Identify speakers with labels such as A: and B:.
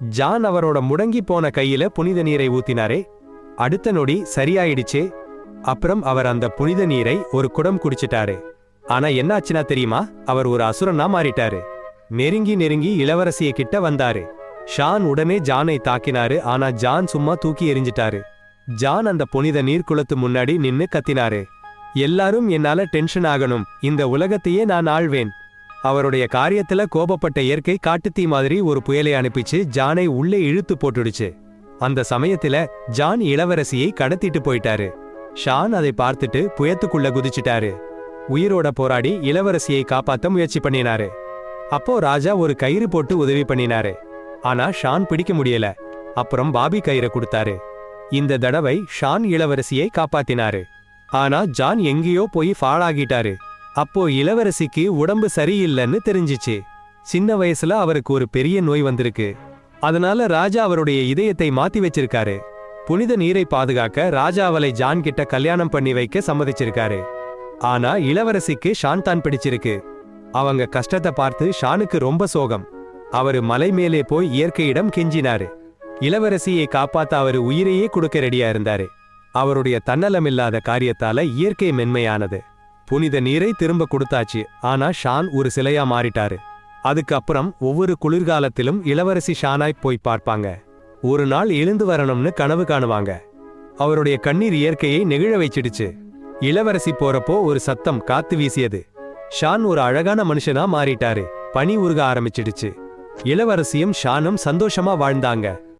A: John அவரோட முடங்கி போன கையில புனித நீரை ஊத்தினாரே. அடுத்த நொடி சரியாயிடுச்சே. அப்புறம் அவர் அந்த புனித நீரை ஒரு குடம் குடிச்சிட்டாரு. ஆனா என்ன ஆச்சுன்னா தெரியுமா? அவர் ஒரு அசுரனா மாறிட்டாரு. நெருங்கி நெருங்கி இளவரசிய கிட்ட வந்தாரு. ஷான் உடனே ஜானை தாக்கினாரு. ஆனா ஜான் சும்மா தூக்கி எறிஞ்சிட்டாரு. ஜான் அந்த புனித நீர்க்குளத்து முன்னாடி நின்னு கத்தினாரு, எல்லாரும் என்னால டென்ஷன் ஆகணும், இந்த உலகத்தையே நான் ஆள்வேன். அவருடைய காரியத்துல கோபப்பட்ட இயற்கை காட்டுத்தீ மாதிரி ஒரு புயலை அனுப்பிச்சு ஜானை உள்ளே இழுத்து போட்டுடுச்சு. அந்த சமயத்துல ஜான் இளவரசியை கடத்திட்டு போயிட்டாரு. ஷான் அதை பார்த்துட்டு புயத்துக்குள்ள குதிச்சிட்டாரு. உயிரோட போராடி இளவரசியை காப்பாத்த முயற்சி பண்ணினாரு. அப்போ ராஜா ஒரு கயிறு போட்டு உதவி பண்ணினாரு. ஆனா ஷான் பிடிக்க முடியல. அப்புறம் பாபி கயிறை கொடுத்தாரு. இந்த தடவை ஷான் இளவரசியை காப்பாத்தினாரு. ஆனா ஜான் எங்கேயோ போய் ஃபாலாகிட்டாரு. அப்போ இளவரசிக்கு உடம்பு சரியில்லைன்னு தெரிஞ்சிச்சு. சின்ன வயசுல அவருக்கு ஒரு பெரிய நோய் வந்திருக்கு. அதனால ராஜா அவருடைய இதயத்தை மாத்தி வச்சிருக்காரு. புனித நீரை பாதுகாக்க ராஜா அவளை ஜான் கிட்ட கல்யாணம் பண்ணி வைக்க சம்மதிச்சிருக்காரு. ஆனா இளவரசிக்கு ஷான் தான் பிடிச்சிருக்கு. அவங்க கஷ்டத்தை பார்த்து ஷானுக்கு ரொம்ப சோகம். அவரு மலை மேலே போய் இயற்கையிடம் கெஞ்சினாரு. இளவரசியை காப்பாத்த அவரு உயிரையே கொடுக்க ரெடியா இருந்தாரு. அவருடைய தன்னலமில்லாத காரியத்தால இயற்கை மென்மையானது. புனித நீரை திரும்ப கொடுத்தாச்சு. ஆனா ஷான் ஒரு சிலையா மாறிட்டாரு. அதுக்கு அப்புறம் ஒவ்வொரு குளிர்காலத்திலும் இளவரசி ஷானாய் போய் பார்ப்பாங்க. ஒரு நாள் எழுந்து வரணும்னு கனவு காணுவாங்க. அவருடைய கண்ணீர் இயற்கையை நெகிழ வச்சிடுச்சு. இளவரசி போறப்போ ஒரு சத்தம் காத்து வீசியது. ஷான் ஒரு அழகான மனுஷனா மாறிட்டாரு. பனி உருக ஆரம்பிச்சிடுச்சு. இளவரசியும் ஷானும் சந்தோஷமா வாழ்ந்தாங்க.